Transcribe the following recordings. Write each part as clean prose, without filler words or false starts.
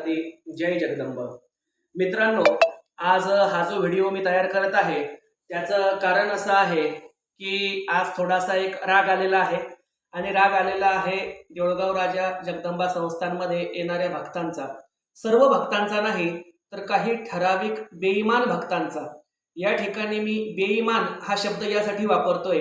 आरती जय जगदंब. मित्रांनो, आज हा जो व्हिडिओ मी तयार करत आहे त्याचं कारण असं आहे की आज थोडासा एक राग आलेला आहे आणि राग आलेला आहे देऊळगाव राजा जगदंबा संस्थांमध्ये येणाऱ्या भक्तांचा. सर्व भक्तांचा नाही तर काही ठराविक बेईमान भक्तांचा. या ठिकाणी मी बेईमान हा शब्द यासाठी वापरतोय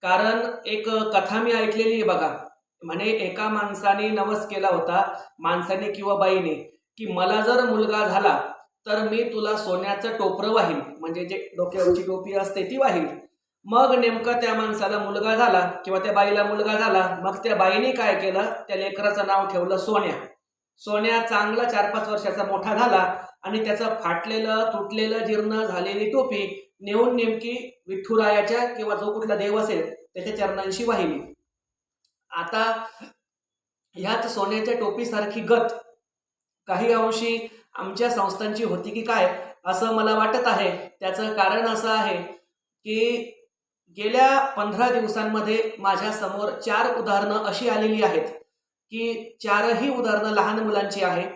कारण एक कथा मी ऐकलेली आहे बघा. म्हणे एका माणसाने नवस केला होता, माणसाने किंवा बाईने, की मला जर मुलगा झाला तर मी तुला सोन्याचं टोपरं वाहील, म्हणजे जे डोक्यावरची टोपी असते ती वाहील. मग नेमका त्या माणसाला मुलगा झाला किंवा त्या बाईला मुलगा झाला. मग त्या बाईने काय केलं, त्या लेकराचं नाव ठेवलं सोन्या. सोन्या चांगला 4-5 वर्षाचा मोठा झाला आणि त्याचं फाटलेलं तुटलेलं जीर्ण झालेली टोपी नेऊन नेमकी विठुरायाच्या किंवा जो कुठला देव असेल त्याच्या चरणांशी वाहिली. आता ह्याच सोन्याच्या टोपीसारखी गत काही अंशी आमच्या संस्थांची होती की काय असं मला वाटत आहे. त्याचं कारण असं आहे की गेल्या 15 दिवसांमध्ये माझ्या समोर 4 उदाहरणं अशी आलेली आहेत की 4ही उदाहरणं लहान मुलांची आहेत.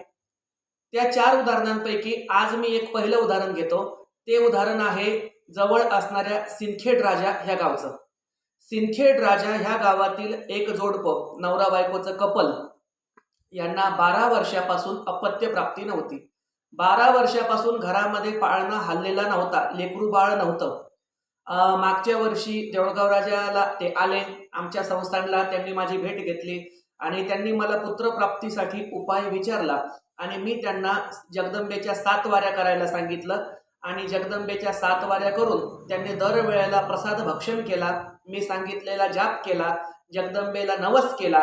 त्या 4 उदाहरणांपैकी आज मी एक पहिलं उदाहरण घेतो. ते उदाहरण आहे जवळ असणाऱ्या सिंदखेड राजा ह्या गावचं. सिंदखेड राजा ह्या गावातील एक जोडपं, नवरा बायकोचं कपल, यांना 12 वर्षापासून अपत्य प्राप्ती नव्हती. 12 वर्षापासून घरामध्ये पाळणा हल्लेला नव्हता, लेकरू बाळ नव्हतं. मागच्या वर्षी देऊळगाव राजाला ते आले, आमच्या संस्थानला त्यांनी माझी भेट घेतली आणि त्यांनी मला पुत्रप्राप्तीसाठी उपाय विचारला आणि मी त्यांना जगदंबेच्या 7 वाऱ्या करायला सांगितलं आणि जगदंबेच्या 7 वाऱ्या करून त्यांनी दरवेळेला प्रसाद भक्षण केला. मी सांगितलेला जाप केला, जगदंबेला नवस केला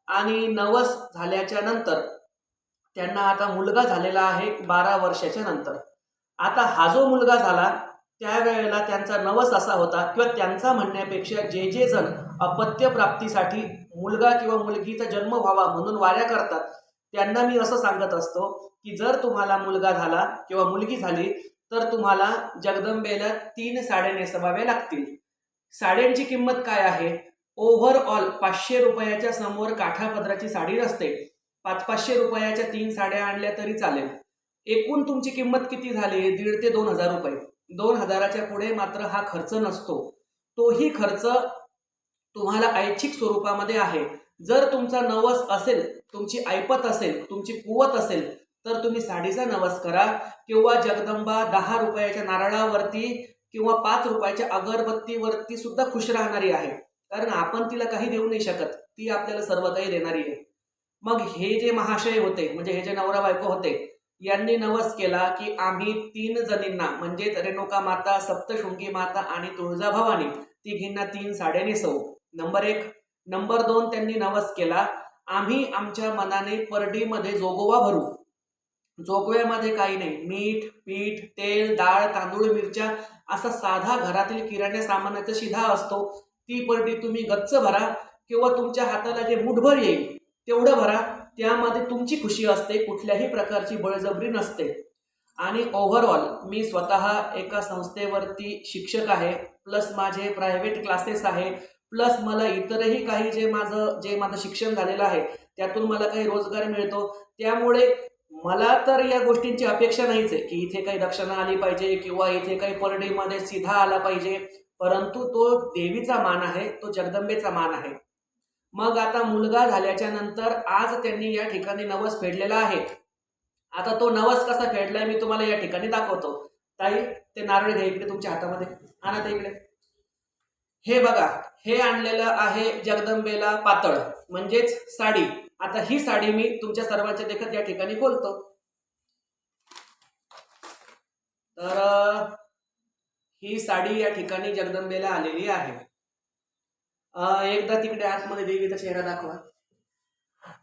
आणि नवस झाल्याच्या नंतर त्यांना आता मुलगा झालेला आहे 12 वर्षाच्या नंतर. आता हा जो मुलगा झाला त्यावेळेला त्यांचा नवस असा होता किंवा त्यांचा म्हणण्यापेक्षा जे जे जण अपत्य प्राप्तीसाठी मुलगा किंवा मुलगीचा जन्म व्हावा म्हणून वाऱ्या करतात त्यांना मी असं सांगत असतो की जर तुम्हाला मुलगा झाला किंवा मुलगी झाली तर तुम्हाला जगदंबेला 3 साड्या नेसवाव्या लागतील. साड्यांची किंमत काय आहे? ओव्हरऑल 500 रुपयाच्या समोर काठापदराची साडी नसते. 500 रुपयाच्या 3 साड्या आणल्या तरी चालेल. एकूण तुमची किंमत किती झाली? 1,500 ते 2,000 रुपये. 2,000च्या पुढे मात्र हा खर्च नसतो. तोही खर्च तुम्हाला ऐच्छिक स्वरूपामध्ये आहे. जर तुमचा नवस असेल, तुमची ऐपत असेल, तुमची कुवत असेल तर तुम्ही साडीचा नवस करा किंवा जगदंबा 10 रुपयाच्या नारळावरती किंवा 5 रुपयाच्या अगरबत्तीवरती सुद्धा खुश राहणारी आहे. कारण आपण तिला काही देऊ नाही शकत, ती आपल्याला सर्व काही देणारी आहे. मग हे जे महाशय होते, म्हणजे हे जे नवरा बायको होते, यांनी नवस केला की आम्ही 3 जणींना म्हणजे रेणुका माता, सप्तशृंगी माता आणि तुळजाभवानी तिघींना 3 साड्या नेसवू. नंबर 1. नंबर 2, त्यांनी नवस केला आम्ही आमच्या मनाने परडीमध्ये जोगवा भरू. जोगव्यामध्ये काही नाही, मीठ, पीठ, तेल, डाळ, तांदूळ, मिरच्या असा साधा घरातील किराणा सामानाचा शिधा असतो. ती परडी तुम्ही गच्च भरा किंवा तुमच्या हाताला जे मुठभर येईल तेवढं भरा. त्यामध्ये तुमची खुशी असते, कुठल्याही प्रकारची बळजबरी नसते. आणि ओव्हरऑल मी स्वतः एका संस्थेवरती शिक्षक आहे, प्लस माझे प्रायव्हेट क्लासेस आहे, प्लस मला इतरही काही जे माझं शिक्षण झालेलं आहे त्यातून मला काही रोजगार मिळतो. त्यामुळे मला तर या गोष्टींची अपेक्षा नाहीच आहे की इथे काही दक्षिणा आली पाहिजे किंवा इथे काही परडीमध्ये सीधा आला पाहिजे. परंतु तो देवीचा मान आहे, तो जगदंबेचा मान आहे. मग आता मुलगा झाल्याच्या नंतर आज त्यांनी या ठिकाणी नवस फेडलेला आहे. आता तो नवस कसा फेडलाय मी तुम्हाला या ठिकाणी दाखवतो. ताई, ते नारळ घ्या इकडे तुमच्या हातामध्ये, आणा ते इकडे. हे बघा, हे आणलेलं आहे जगदंबेला पातळ म्हणजेच साडी. आता ही साडी मी तुमच्या सर्वांच्या देखत या ठिकाणी खोलतो. तर ही साडी या ठिकाणी जगदंबेला आलेली आहे. एकदा तिकडे आतमध्ये देवीचा चेहरा दाखवा.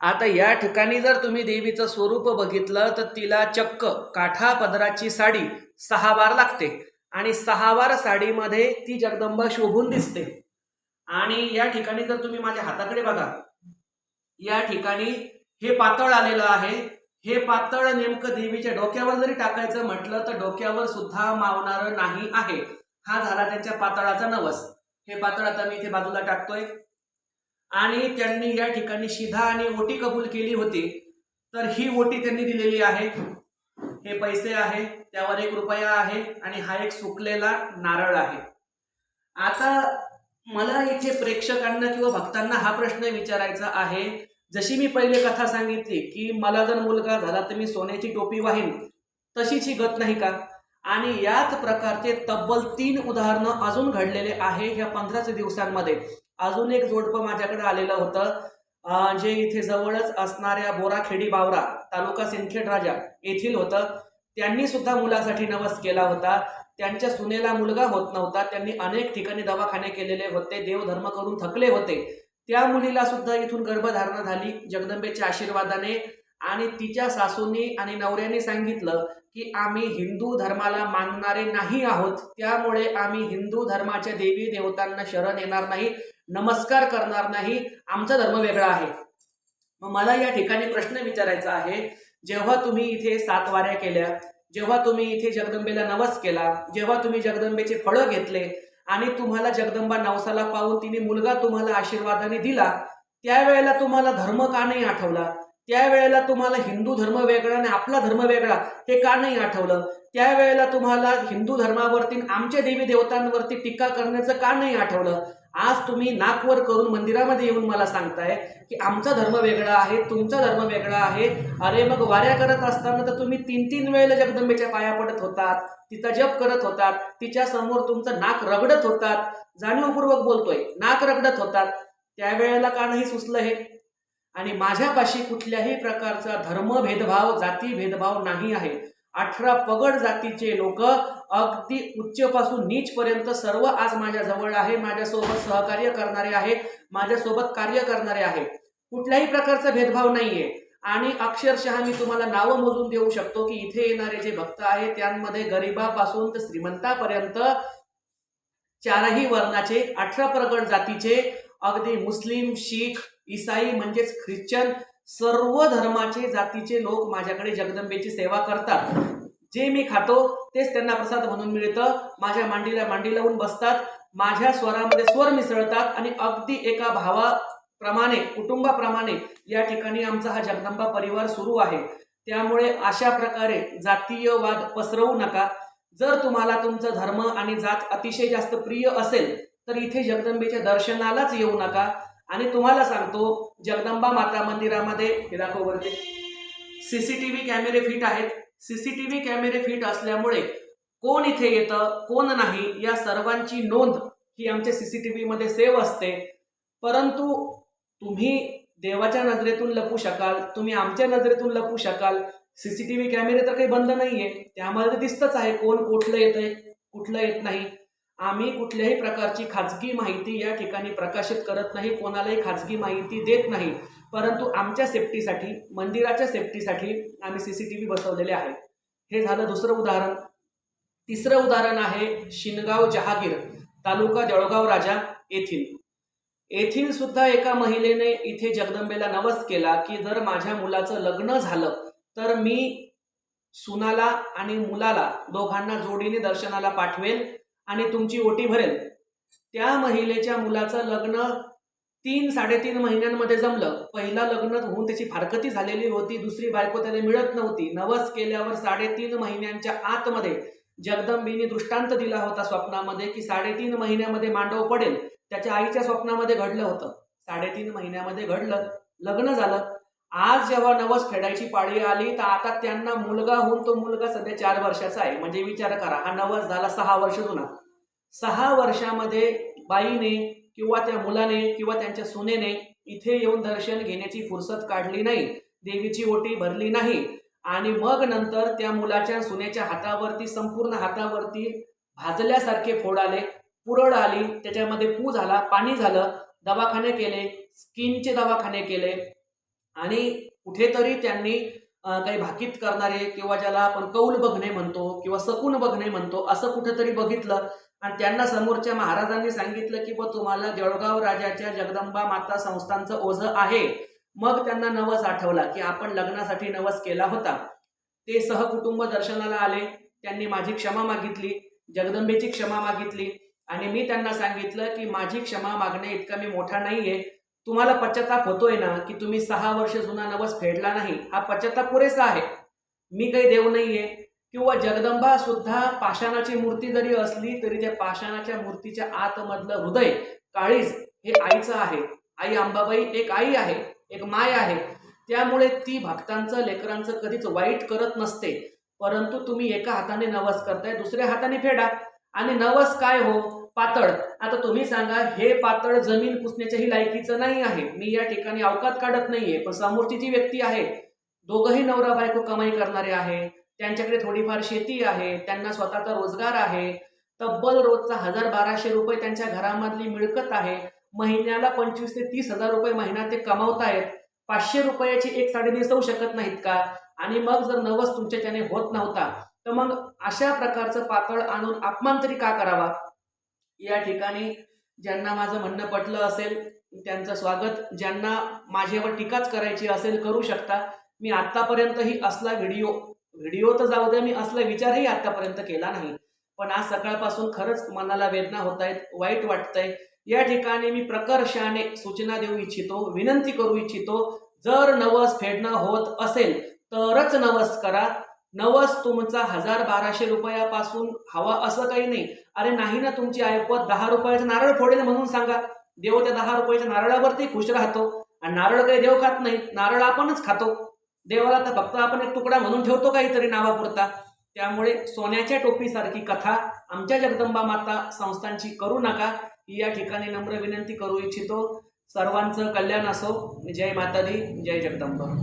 आता या ठिकाणी जर तुम्ही देवीचं स्वरूप बघितलं तर तिला चक्क काठा पदराची साडी 6 वार लागते आणि 6 वार साडीमध्ये ती जगदंबा शोभून दिसते. आणि या ठिकाणी जर तुम्ही माझ्या हाताकडे बघा, या ठिकाणी हे पातळ आलेलं आहे. हे पातळ नेमकं देवीच्या डोक्यावर जरी टाकायचं म्हटलं तर डोक्यावर सुद्धा मावणार नाही आहे. हा झाला त्यांच्या पातळाचा नवस. हे पातळ आता मी इथे बाजूला टाकतोय. आणि त्यांनी या ठिकाणी शिधा आणि ओटी कबूल केली होती. तर ही ओटी त्यांनी दिलेली आहे. हे पैसे आहे, त्यावर 1 रुपया आहे आणि हा एक सुकलेला नारळ आहे. आता मला इथे प्रेक्षकांना किंवा भक्तांना हा प्रश्न विचारायचा आहे, जशी मी पहिले कथा सांगितली की मला जर मुलगा झाला तर मी सोन्याची टोपी वाहीन, तशीच ही गत नाही का? आणि याच प्रकारचे तब्बल 3 उदाहरणं अजून घडलेले आहे ह्या 15 दिवसांमध्ये. अजून एक जोडपं माझ्याकडे आलेलं होतं, जे इथे जवळच असणाऱ्या बोराखेडी बावरा तालुका सिंदखेड राजा येथील होतं. त्यांनी सुद्धा मुलासाठी नवस केला होता. त्यांच्या सुनेला मुलगा होत नव्हता. त्यांनी अनेक ठिकाणी दवाखाने केलेले होते, देवधर्म करून थकले होते. त्या मुलीला सुद्धा इथून गर्भधारणा झाली जगदंबेच्या आशीर्वादाने. आणि तिच्या सासूनी आणि नवऱ्याने सांगितलं की आम्ही हिंदू धर्माला मानणारे नाही आहोत, त्यामुळे आम्ही हिंदू धर्माच्या देवी देवतांना शरण येणार नाही, नमस्कार करणार नाही, आमचा धर्म वेगळा आहे. मग मला या ठिकाणी प्रश्न विचारायचा आहे, जेव्हा तुम्ही इथे 7 वाऱ्या केल्या, जेव्हा तुम्ही इथे जगदंबेला नवस केला, जेव्हा तुम्ही जगदंबेचे फळं घेतले आणि तुम्हाला जगदंबा नवसाला पाहून तिने मुलगा तुम्हाला आशीर्वादाने दिला, त्यावेळेला तुम्हाला धर्म का नाही आठवला? त्यावेळेला तुम्हाला हिंदू धर्म वेगळा आणि आपला धर्म वेगळा हे का नाही आठवलं? त्यावेळेला तुम्हाला हिंदू धर्मावरती आमच्या देवी देवतांवरती टीका करण्याचं का नाही आठवलं? आज तुम्ही नाकवर करून मंदिरामध्ये येऊन मला सांगताय की आमचा धर्म वेगळा आहे, तुमचा धर्म वेगळा आहे. अरे मग वाऱ्या करत असताना तर तुम्ही 3-3 वेळेला जगदंबेच्या पाया पडत होतात, तिचा जप करत होतात, तिच्या समोर तुमचं नाक रगडत होतात, जाणीवपूर्वक बोलतोय, नाक रगडत होतात. त्यावेळेला का नाही सुचलं हे? आणि माझ्यापाशी कुठल्याही प्रकारचा धर्म भेदभाव, जाती भेदभाव नाही आहे. 18 पगड जातीचे लोक अगदी उच्चपासून नीचपर्यंत सर्व आज माझ्या जवळ आहे, माझ्यासोबत सहकार्य करणारे आहे, माझ्यासोबत कार्य करणारे आहे. कुठल्याही प्रकारचा भेदभाव नाहीये. आणि अक्षरशः मी तुम्हाला नावं मोजून देऊ शकतो की इथे येणारे जे भक्त आहेत त्यांमध्ये गरिबापासून तर श्रीमंतापर्यंत 4ही वर्णाचे, 18 प्रगड जातीचे, अगदी मुस्लिम, शीख, ईसाई म्हणजेच ख्रिश्चन, सर्व धर्माचे जातीचे लोक माझ्याकडे जगदंबेची सेवा करतात. जे मी खातो तेच त्यांना प्रसाद म्हणून मिळतं. माझ्या मांडीला मांडी लावून बसतात, माझ्या स्वरामध्ये स्वर मिसळतात आणि अगदी एका भावाप्रमाणे, कुटुंबाप्रमाणे या ठिकाणी आमचा हा जगदंबा परिवार सुरू आहे. त्यामुळे अशा प्रकारे जातीयवाद पसरवू नका. जर तुम्हाला तुमचा धर्म आणि जात अतिशय जास्त प्रिय असेल तर इथे जगदंबेच्या दर्शनालाच येऊ नका. आणि तुम्हाला सांगतो, जगदंबा माता मंदिरामध्ये हे दाखव वरती सीसीटीव्ही कॅमेरे फिट आहेत. सीसीटीव्ही कॅमेरे फिट असल्यामुळे कोण इथे येतं, कोण नाही, या सर्वांची नोंद ही आमच्या सीसीटीव्ही मध्ये सेव्ह असते. परंतु तुम्ही देवाच्या नजरेतून लपू शकाल, तुम्ही आमच्या नजरेतून लपू शकाल. सीसीटीव्ही कॅमेरे तर काही बंद नाहीये, त्यामध्ये दिसतच आहे कोण कुठलं येतंय, कुठलं येत नाही. आम्ही कुठल्याही प्रकारची खाजगी माहिती या ठिकाणी प्रकाशित करत नाही, कोणालाही खाजगी माहिती देत नाही. परंतु आमच्या सेफ्टीसाठी, मंदिराच्या सेफ्टीसाठी आम्ही सीसीटीव्ही बसवलेले आहेत. हे झालं दुसरं उदाहरण. तिसरं उदाहरण आहे शिनगाव जहागीर तालुका जळगाव राजा येथील सुद्धा एका महिलेने इथे जगदंबेला नवस केला की जर माझ्या मुलाचं लग्न झालं तर मी सुनाला आणि मुलाला दोघांना जोडीने दर्शनाला पाठवेल आणि तुमची ओटी भरेल. त्या महिलेच्या मुलाचं लग्न 3-3.5 महिन्यांमध्ये जमलं. पहिला लग्न होऊन त्याची फारकती झालेली होती, दुसरी बायको त्याला मिळत नव्हती. नवस केल्यावर 3.5 महिन्यांच्या आतमध्ये जगदंबेने दृष्टांत दिला होता स्वप्नामध्ये की 3.5 महिन्यामध्ये मांडव पडेल. त्याच्या आईच्या स्वप्नामध्ये घडलं होतं, 3.5 महिन्यामध्ये घडलं, लग्न झालं. आज जेव्हा नवस फेडायची पाळी आली तर आता त्यांना मुलगा होऊन तो मुलगा सध्या 4 वर्षाचा आहे. म्हणजे विचार करा, हा नवस झाला 6 वर्ष जुना. 6 वर्षामध्ये बाईने किंवा त्या मुलाने किंवा त्यांच्या सुनेने इथे येऊन दर्शन घेण्याची फुरसत काढली नाही, देवीची ओटी भरली नाही. आणि मग नंतर त्या मुलाच्या सुनेच्या हातावरती, संपूर्ण हातावरती भाजल्यासारखे फोड आले, पुरळ आली, त्याच्यामध्ये पू झाला, पाणी झालं, दवाखाने केले, स्किनचे दवाखाने केले. आणि कुठेतरी त्यांनी काही भाकीत करणारे किंवा ज्याला आपण कौल बघणे म्हणतो किंवा सकून बघणे म्हणतो असं कुठेतरी बघितलं. आणि त्यांना समोरच्या महाराजांनी सांगितलं की तुम्हाला जळगाव राजाच्या जगदंबा माता संस्थांचं ओझं आहे. मग त्यांना नवस आठवला की आपण लग्नासाठी नवस केला होता. ते सहकुटुंब दर्शनाला आले, त्यांनी माझी क्षमा मागितली, जगदंबेची क्षमा मागितली. आणि मी त्यांना सांगितलं की माझी क्षमा मागणे इतका मी मोठा नाहीये, तुम्हाला पश्चाताप होतोय ना की तुम्ही 6 वर्ष जुना नवस फेडला नाही, हा पश्चाताप पुरेसा आहे. मी काही देव नाहीये. किंवा जगदंबा सुद्धा पाषाणाची मूर्ती जरी असली तरी त्या पाषाणाच्या मूर्तीच्या आतमधलं हृदय, काळीज हे आईचं आहे. आई अंबाबाई एक आई आहे, एक माय आहे. त्यामुळे ती भक्तांचं, लेकरांचं कधीच वाईट करत नसते. परंतु तुम्ही एका हाताने नवस करताय, दुसऱ्या हाताने फेडा. आणि नवस काय हो? पातळ. आता तुम्ही सांगा, हे पातळ जमीन पुसण्याच्याही लायकीचं नाही आहे. मी या ठिकाणी अवकात काढत नाहीये, पण समोरची जी व्यक्ती आहे, दोघंही नवरा बायको कमाई करणारे आहे, त्यांच्याकडे थोडीफार शेती आहे, त्यांना स्वतःचा रोजगार आहे, तब्बल रोजचा 1000-1200 रुपये त्यांच्या घरामधली मिळकत आहे, महिन्याला 25 ते 30 हजार रुपये महिना ते कमावतायत. 500 रुपयाची एक साडी नेसवू शकत नाहीत का? आणि मग जर नवस तुमच्याच्याने होत नव्हता, तर मग अशा प्रकारचं पातळ आणून अपमान तरी का करावा? या ठिकाणी ज्यांना माझं म्हणणं पटलं असेल त्यांचं स्वागत, ज्यांना माझ्यावर टीकाच करायची असेल करू शकता. मी आत्तापर्यंतही असला व्हिडिओ तर जाऊ द्या, मी असला विचारही आतापर्यंत केला नाही. पण आज सकाळपासून खरंच मनाला वेदना होत आहेत, वाईट वाटतंय. या ठिकाणी मी प्रकर्षाने सूचना देऊ इच्छितो, विनंती करू इच्छितो, जर नवस फेडणं होत असेल तरच नवस करा. नवस तुमचा 1000-1200 रुपयापासून हवा असं काही नाही. अरे नाही ना, तुमची ऐपत 10 रुपयाचा नारळ फोडेल म्हणून सांगा. देव त्या 10 रुपयाच्या नारळावरती खुश राहतो. आणि नारळ काही देव खात नाही, नारळ आपणच खातो. देवाला तर फक्त आपण एक तुकडा म्हणून ठेवतो काहीतरी नावापुरता. त्यामुळे सोन्याच्या टोपीसारखी कथा आमच्या जगदंबा माता संस्थांची करू नका, ही या ठिकाणी नम्र विनंती करू इच्छितो. सर्वांचं कल्याण असो. जय माता दी, जय जगदंबा.